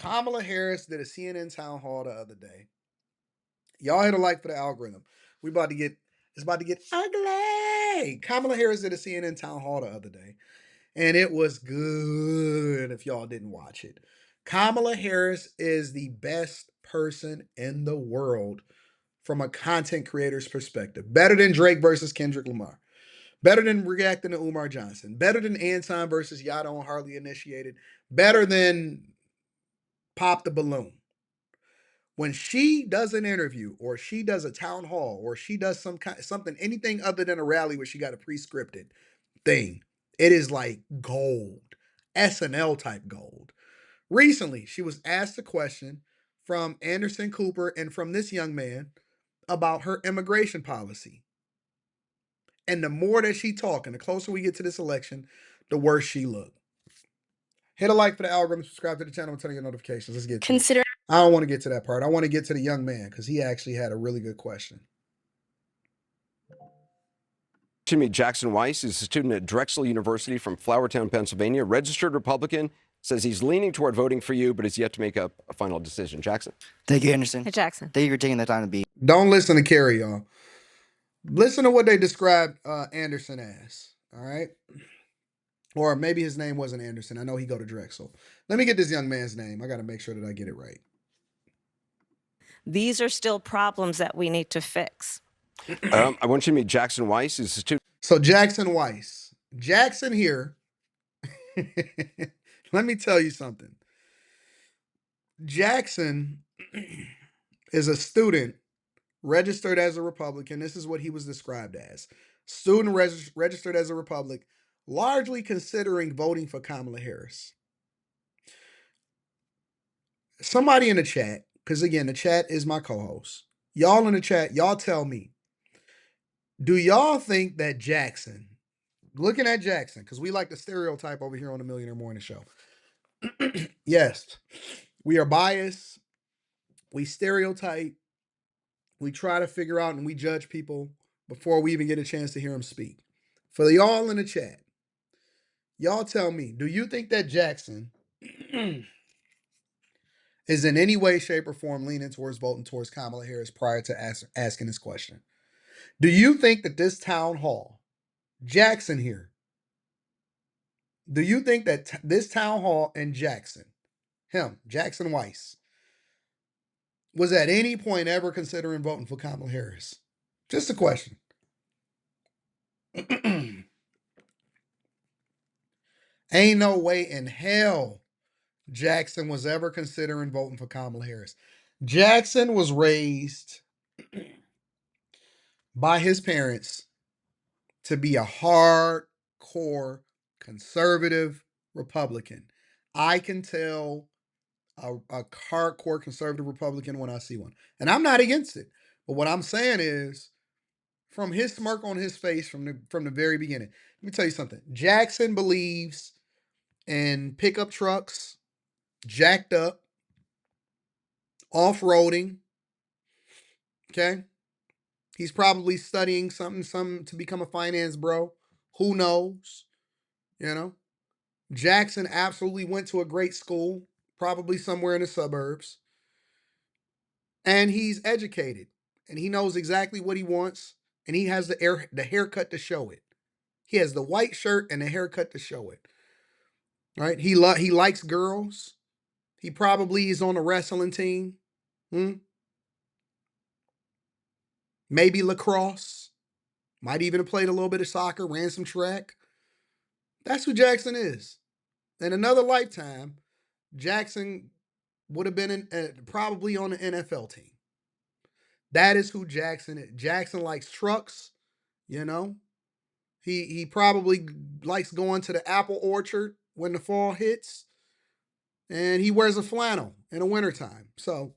Kamala Harris did a CNN town hall the other day. Y'all hit a like for the algorithm. We about to get it's about to get ugly. Kamala Harris did a CNN town hall the other day, and it was good. If y'all didn't watch it, Kamala Harris is the best person in the world from a content creator's perspective. Better than Drake versus Kendrick Lamar. Better than reacting to Umar Johnson. Better than Anton versus Yada on Hardly Initiated. Better than Pop the Balloon. When she does an interview or she does a town hall or she does something, anything other than a rally where she got a pre-scripted thing, it is like gold. SNL type gold. Recently, she was asked a question from Anderson Cooper and from this young man about her immigration policy. And the more that she talk and the closer we get to this election, the worse she look. Hit a like for the algorithm, subscribe to the channel, and turn on your notifications. Let's get to it. I don't want to get to that part. I want to get to the young man because he actually had a really good question. To me, Jackson Weiss is a student at Drexel University from Flourtown, Pennsylvania, registered Republican, says he's leaning toward voting for you, but has yet to make up a final decision. Jackson. Thank you, Anderson. Hey, Jackson. Thank you for taking the time to be. Don't listen to Carrie, y'all. Listen to what they described Anderson as, all right? Or maybe his name wasn't Anderson. I know he go to Drexel. Let me get this young man's name. I got to make sure that I get it right. These are still problems that we need to fix. I want you to meet Jackson Weiss, who's a student. So Jackson Weiss. Jackson here. Let me tell you something. Jackson is a student registered as a Republican. This is what he was described as. Student registered as a Republican, largely considering voting for Kamala Harris. Somebody in the chat, because again, the chat is my co-host. Y'all in the chat, y'all tell me, do y'all think that Jackson, looking at Jackson, because we like the stereotype over here on the Millionaire Morning Show. Yes, we are biased. We stereotype. We try to figure out and we judge people before we even get a chance to hear them speak. For y'all in the chat, y'all tell me, do you think that Jackson is in any way, shape, or form leaning towards voting towards Kamala Harris prior to asking this question? Do you think that this town hall, Jackson here, do you think that this town hall and Jackson, Jackson Weiss, was at any point ever considering voting for Kamala Harris? Just a question. Ain't no way in hell Jackson was ever considering voting for Kamala Harris. Jackson was raised by his parents to be a hardcore conservative Republican. I can tell a hardcore conservative Republican when I see one. And I'm not against it. But what I'm saying is, from his smirk on his face from the very beginning, let me tell you something. Jackson believes in pickup trucks, jacked up, off-roading. Okay? He's probably studying something to become a finance bro. Who knows? You know? Jackson absolutely went to a great school, probably somewhere in the suburbs. And he's educated. And he knows exactly what he wants. And he has the haircut to show it. He has the white shirt and the haircut to show it. Right? He likes girls. He probably is on a wrestling team. Maybe lacrosse. Might even have played a little bit of soccer, ran some track. That's who Jackson is. In another lifetime, Jackson would have been probably on the NFL team. That is who Jackson is. Jackson likes trucks, you know. He probably likes going to the apple orchard when the fall hits. And he wears a flannel in the wintertime. So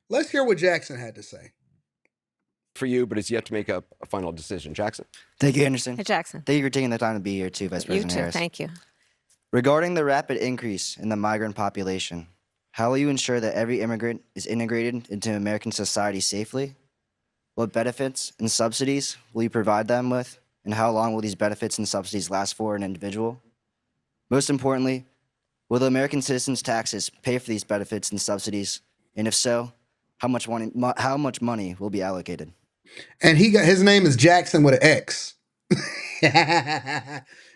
let's hear what Jackson had to say. For you, but has yet to make up a final decision. Jackson. Thank you, Anderson. Hey, Jackson. Thank you for taking the time to be here too, Vice President You too. Harris. Thank you. Regarding the rapid increase in the migrant population, how will you ensure that every immigrant is integrated into American society safely? What benefits and subsidies will you provide them with, and how long will these benefits and subsidies last for an individual? Most importantly, Will the American citizens' taxes pay for these benefits and subsidies? And if so, how much money will be allocated? And his name is Jackson with an X.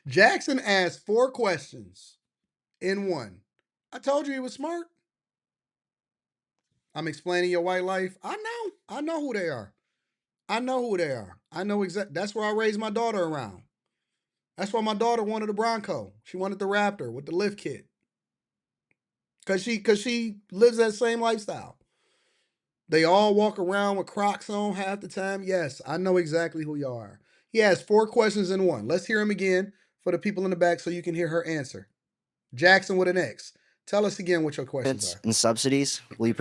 Jackson asked 4 questions in one. I told you he was smart. I'm explaining your white life. I know who they are. I know who they are. I know exactly. That's where I raised my daughter around. That's why my daughter wanted a Bronco. She wanted the Raptor with the lift kit. Cause she lives that same lifestyle. They all walk around with Crocs on half the time. Yes, I know exactly who you are. He has 4 questions in one. Let's hear him again for the people in the back so you can hear her answer. Jackson with an X. Tell us again what your questions are. And subsidies will you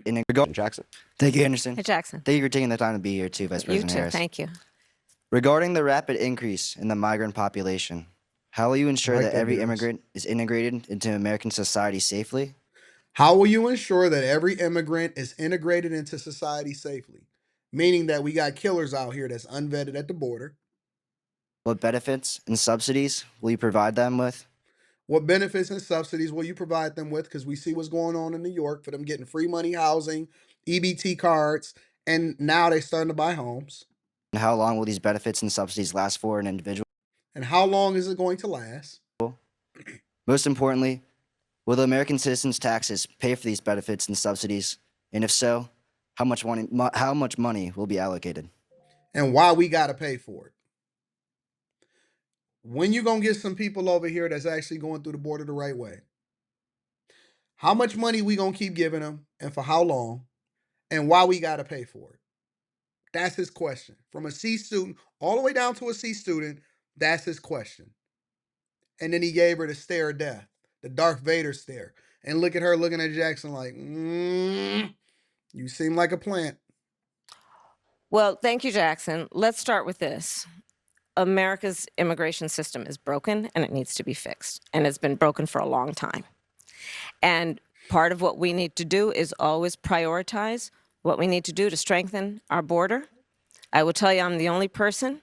Jackson. Thank you, Anderson. Hey, Jackson. Thank you for taking the time to be here too, Vice You President too. Harris. Thank you. Regarding the rapid increase in the migrant population, how will you ensure that every immigrant is integrated into American society safely? How will you ensure that every immigrant is integrated into society safely? Meaning that we got killers out here that's unvetted at the border. What benefits and subsidies will you provide them with? What benefits and subsidies will you provide them with? Because we see what's going on in New York for them getting free money housing, EBT cards, and now they're starting to buy homes. And how long will these benefits and subsidies last for an individual? And how long is it going to last? Most importantly, will the American citizens' taxes pay for these benefits and subsidies? And if so, how much money will be allocated? And why we got to pay for it? When you going to get some people over here that's actually going through the border the right way? How much money we going to keep giving them and for how long? And why we got to pay for it? That's his question. From a C student all the way down to a C student, that's his question. And then he gave her the stare of death, the Darth Vader stare. And look at her looking at Jackson like, you seem like a plant. Well, thank you, Jackson. Let's start with this. America's immigration system is broken and it needs to be fixed. And it's been broken for a long time. And part of what we need to do is always prioritize what we need to do to strengthen our border. I will tell you, I'm the only person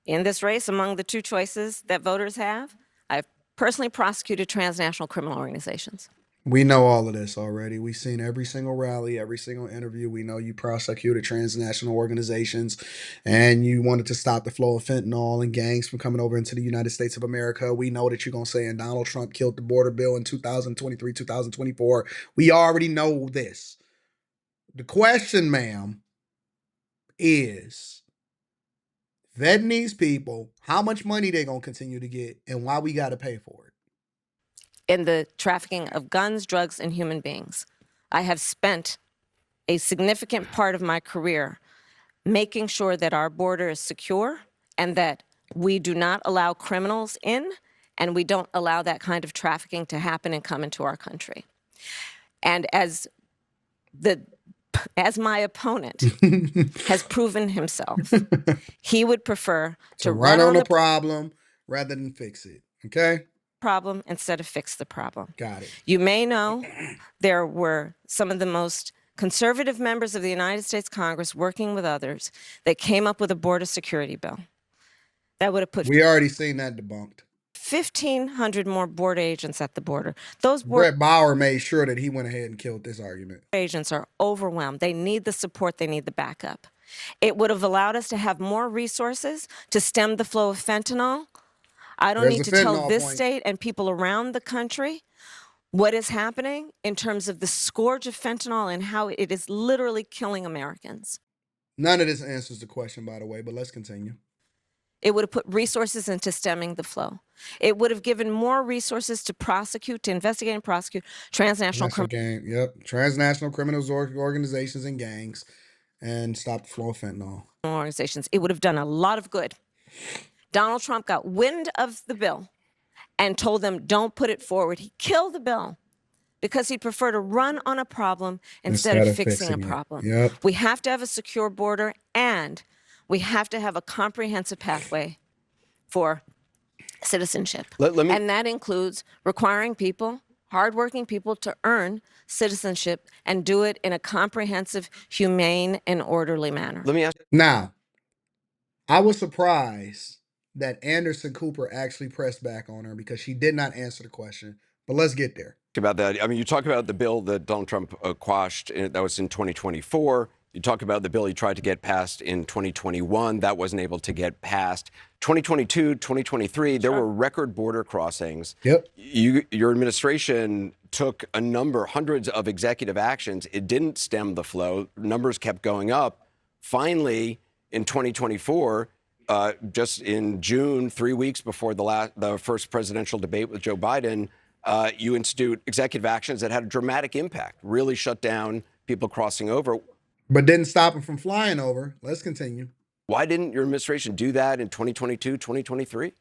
in this race among the 2 choices that voters have. I've personally prosecuted transnational criminal organizations. We know all of this already. We've seen every single rally, every single interview. We know you prosecuted transnational organizations and you wanted to stop the flow of fentanyl and gangs from coming over into the United States of America. We know that you're going to say, and Donald Trump killed the border bill in 2023, 2024. We already know this. The question, ma'am, is vetting these people, how much money they going to continue to get, and why we got to pay for it. In the trafficking of guns, drugs, and human beings. I have spent a significant part of my career making sure that our border is secure and that we do not allow criminals in and we don't allow that kind of trafficking to happen and come into our country. And as my opponent has proven himself, he would prefer to run on the problem rather than fix it. Okay? Problem instead of fix the problem. Got it. You may know there were some of the most conservative members of the United States Congress working with others that came up with a border security bill. That would have put We already seen that debunked. 1,500 more border agents at the border. Those Brett Bauer made sure that he went ahead and killed this argument. Agents are overwhelmed. They need the support. They need the backup. It would have allowed us to have more resources to stem the flow of fentanyl. I don't need to tell this state and people around the country what is happening in terms of the scourge of fentanyl and how it is literally killing Americans. None of this answers the question, by the way, but let's continue. It would have put resources into stemming the flow. It would have given more resources to prosecute, to investigate and prosecute transnational transnational criminal organizations and gangs and stop the flow of fentanyl. Organizations. It would have done a lot of good. Donald Trump got wind of the bill and told them, don't put it forward. He killed the bill because he'd prefer to run on a problem instead of fixing a problem. Yep. We have to have a secure border and we have to have a comprehensive pathway for citizenship. And that includes requiring people, hardworking people, to earn citizenship and do it in a comprehensive, humane, and orderly manner. Let me ask. Now, I was surprised that Anderson Cooper actually pressed back on her because she did not answer the question. But let's get there. about that. I mean, you talk about the bill that Donald Trump quashed, that was in 2024. You talk about the bill he tried to get passed in 2021. That wasn't able to get passed. 2022, 2023, there were record border crossings. Yep. Your administration took hundreds of executive actions. It didn't stem the flow. Numbers kept going up. Finally, in 2024, just in June, 3 weeks before the first presidential debate with Joe Biden, you institute executive actions that had a dramatic impact, really shut down people crossing over. But didn't stop them from flying over. Let's continue. Why didn't your administration do that in 2022, 2023?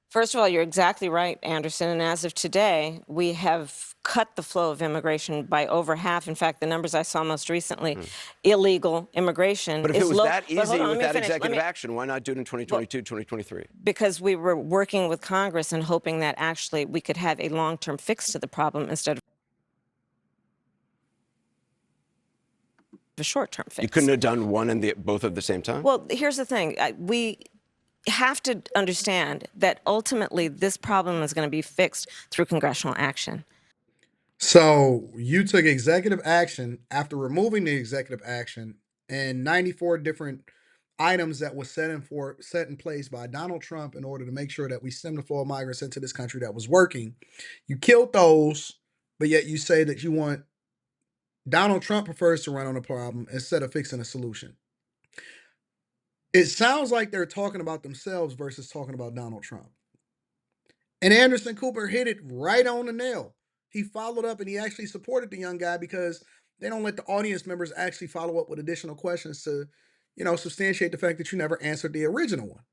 First of all, you're exactly right, Anderson. And as of today, we have cut the flow of immigration by over half. In fact, the numbers I saw most recently, illegal immigration But if is it was low. that But hold easy on, with let me that finish. executive action, why not do it in 2022, 2023? Because we were working with Congress and hoping that actually we could have a long-term fix to the problem instead of a short-term fix. You couldn't have done one and both at the same time? Well, here's the thing. We have to understand that ultimately this problem is going to be fixed through congressional action. So you took executive action after removing the executive action and 94 different items that was set in place by Donald Trump in order to make sure that we stem the flow of migrants into this country that was working. You killed those, but yet you say that you want Donald Trump prefers to run on a problem instead of fixing a solution. It sounds like they're talking about themselves versus talking about Donald Trump. And Anderson Cooper hit it right on the nail. He followed up and he actually supported the young guy because they don't let the audience members actually follow up with additional questions to, substantiate the fact that you never answered the original one.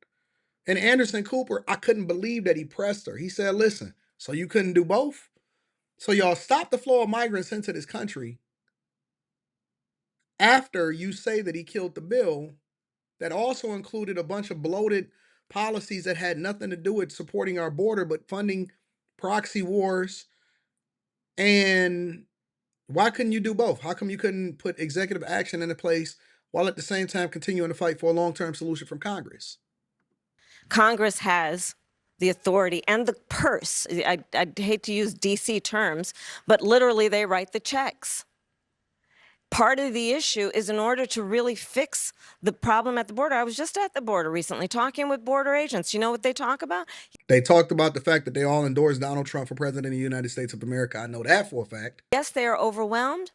And Anderson Cooper, I couldn't believe that he pressed her. He said, listen, so you couldn't do both? So y'all stop the flow of migrants into this country after you say that he killed the bill that also included a bunch of bloated policies that had nothing to do with supporting our border, but funding proxy wars. And why couldn't you do both? How come you couldn't put executive action into place while at the same time continuing to fight for a long-term solution from Congress? Congress has the authority and the purse. I'd hate to use DC terms, but literally they write the checks. Part of the issue is in order to really fix the problem at the border. I was just at the border recently talking with border agents. You know what they talk about? They talked about the fact that they all endorsed Donald Trump for president of the United States of America. I know that for a fact. Yes, they are overwhelmed.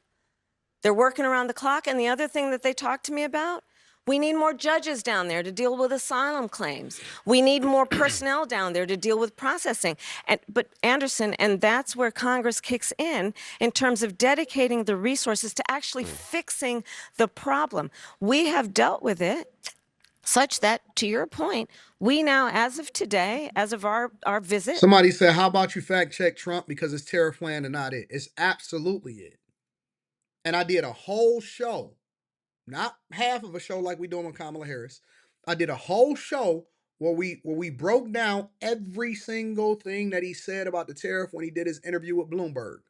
They're working around the clock. And the other thing that they talked to me about, we need more judges down there to deal with asylum claims. We need more personnel down there to deal with processing. But Anderson, and that's where Congress kicks in terms of dedicating the resources to actually fixing the problem. We have dealt with it such that, to your point, we now, as of today, as of our visit. Somebody said, how about you fact check Trump because it's tariff plan and not it? It's absolutely it. And I did a whole show. Not half of a show like we doing with Kamala Harris. I did a whole show where we broke down every single thing that he said about the tariff when he did his interview with Bloomberg.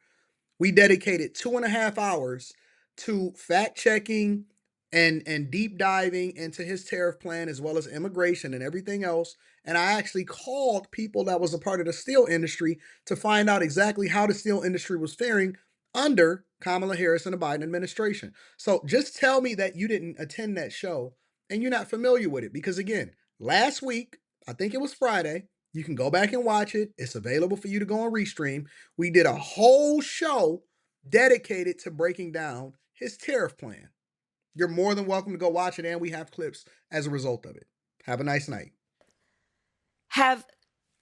We dedicated 2.5 hours to fact checking and deep diving into his tariff plan as well as immigration and everything else. And I actually called people that was a part of the steel industry to find out exactly how the steel industry was faring under Kamala Harris and the Biden administration. So just tell me that you didn't attend that show and you're not familiar with it. Because again, last week, I think it was Friday, you can go back and watch it. It's available for you to go and restream. We did a whole show dedicated to breaking down his tariff plan. You're more than welcome to go watch it, and we have clips as a result of it. Have a nice night. Have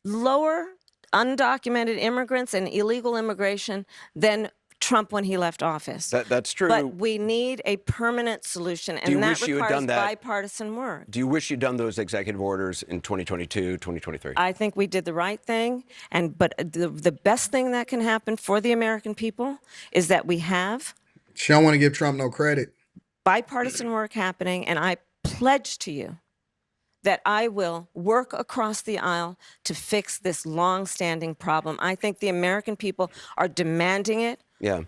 lower undocumented immigrants and illegal immigration than Trump when he left office. That's true. But we need a permanent solution, and that requires bipartisan work. Do you wish you'd done those executive orders in 2022, 2023? I think we did the right thing, but the best thing that can happen for the American people is that we have. She don't want to give Trump no credit. Bipartisan work happening, and I pledge to you that I will work across the aisle to fix this long-standing problem. I think the American people are demanding it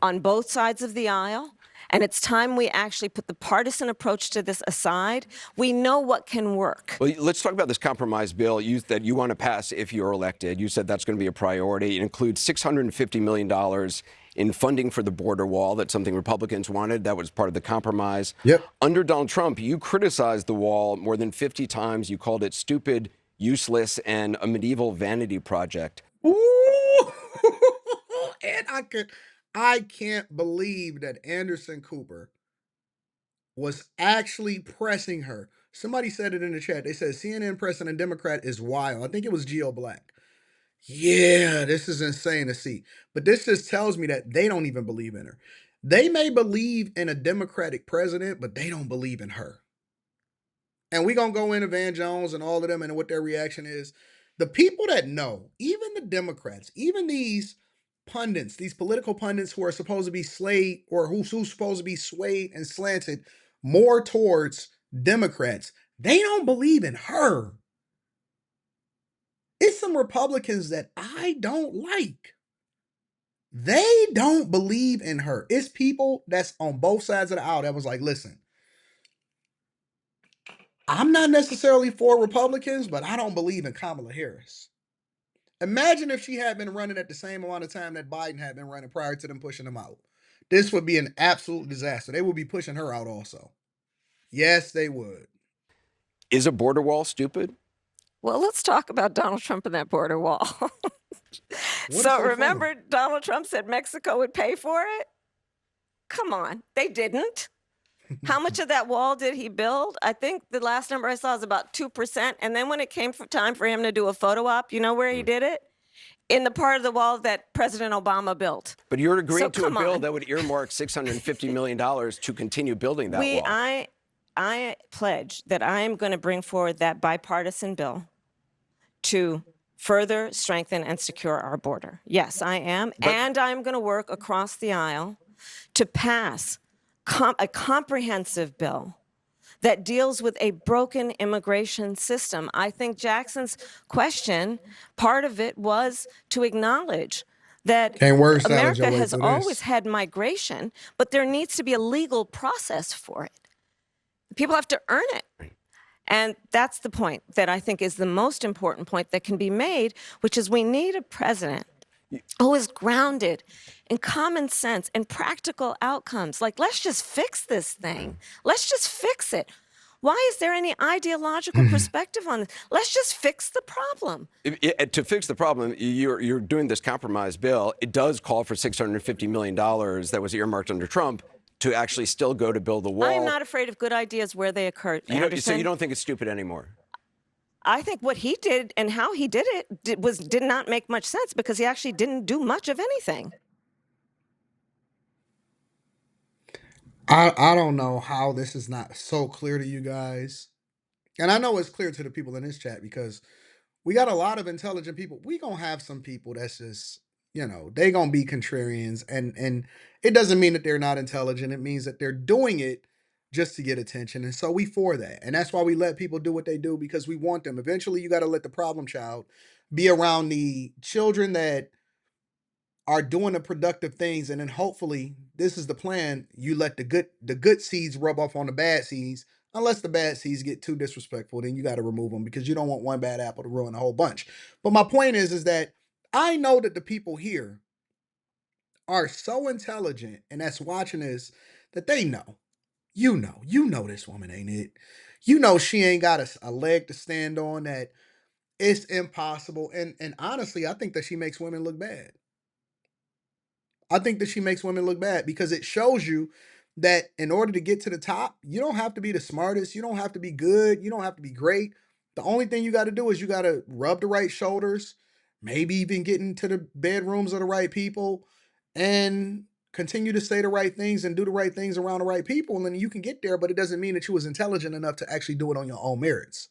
on both sides of the aisle, And it's time we actually put the partisan approach to this aside. We know what can work. Well, let's talk about this compromise bill that you want to pass if you're elected. You said that's going to be a priority. It includes $650 million in funding for the border wall. That's something Republicans wanted. That was part of the compromise. Yep. Under Donald Trump, you criticized the wall more than 50 times. You called it stupid, useless, and a medieval vanity project. Ooh. And I can't believe that Anderson Cooper was actually pressing her. Somebody said it in the chat. They said CNN pressing a Democrat is wild. I think it was Geo Black. Yeah, this is insane to see. But this just tells me that they don't even believe in her. They may believe in a Democratic president, but they don't believe in her. And we're going to go into Van Jones and all of them and what their reaction is. The people that know, even the Democrats, even these pundits, these political pundits who are supposed to be swayed or who's supposed to be swayed and slanted more towards Democrats, they don't believe in her. It's some Republicans that I don't like. They don't believe in her. It's people that's on both sides of the aisle that was like, listen, I'm not necessarily for Republicans, but I don't believe in Kamala Harris. Imagine if she had been running at the same amount of time that Biden had been running prior to them pushing him out. This would be an absolute disaster. They would be pushing her out also. Yes, they would. Is a border wall stupid? Well, let's talk about Donald Trump and that border wall. What is So funny? remember, Donald Trump said Mexico would pay for it? Come on, they didn't. How much of that wall did he build? I think the last number I saw is about 2%. And then when it came time for him to do a photo op, you know where he did it? In the part of the wall that President Obama built. But you're agreeing to a come bill on. that would earmark $650 million to continue building that wall. I pledge that I am going to bring forward that bipartisan bill to further strengthen and secure our border. Yes, I am. And I'm going to work across the aisle to pass a comprehensive bill that deals with a broken immigration system. I think Jackson's question, part of it was to acknowledge that Can't word salad your America way has through always this. had migration, but there needs to be a legal process for it. People have to earn it. And that's the point that I think is the most important point that can be made, which is we need a president who is grounded in common sense and practical outcomes. Like, let's just fix this thing. Let's just fix it. Why is there any ideological perspective on this? Let's just fix the problem. To fix the problem, you're doing this compromise bill. It does call for $650 million that was earmarked under Trump to actually still go to build the wall. I am not afraid of good ideas where they occur. So you don't think it's stupid anymore? I think what he did and how he did it did not make much sense because he actually didn't do much of anything. I don't know how this is not so clear to you guys. And I know it's clear to the people in this chat because we got a lot of intelligent people. We gonna have some people that's just, they gonna be contrarians, and it doesn't mean that they're not intelligent. It means that they're doing it just to get attention, and so we for that, and that's why we let people do what they do because we want them. Eventually, you got to let the problem child be around the children that are doing the productive things, and then hopefully, this is the plan. You let the good seeds rub off on the bad seeds. Unless the bad seeds get too disrespectful, then you got to remove them because you don't want one bad apple to ruin a whole bunch. But my point is that I know that the people here are so intelligent and that's watching this that they know. You know this woman ain't it. You know she ain't got a leg to stand on, that it's impossible. And honestly, I think that she makes women look bad. I think that she makes women look bad because it shows you that in order to get to the top, you don't have to be the smartest. You don't have to be good. You don't have to be great. The only thing you got to do is you got to rub the right shoulders, maybe even get into the bedrooms of the right people and continue to say the right things and do the right things around the right people. And then you can get there, but it doesn't mean that you was intelligent enough to actually do it on your own merits.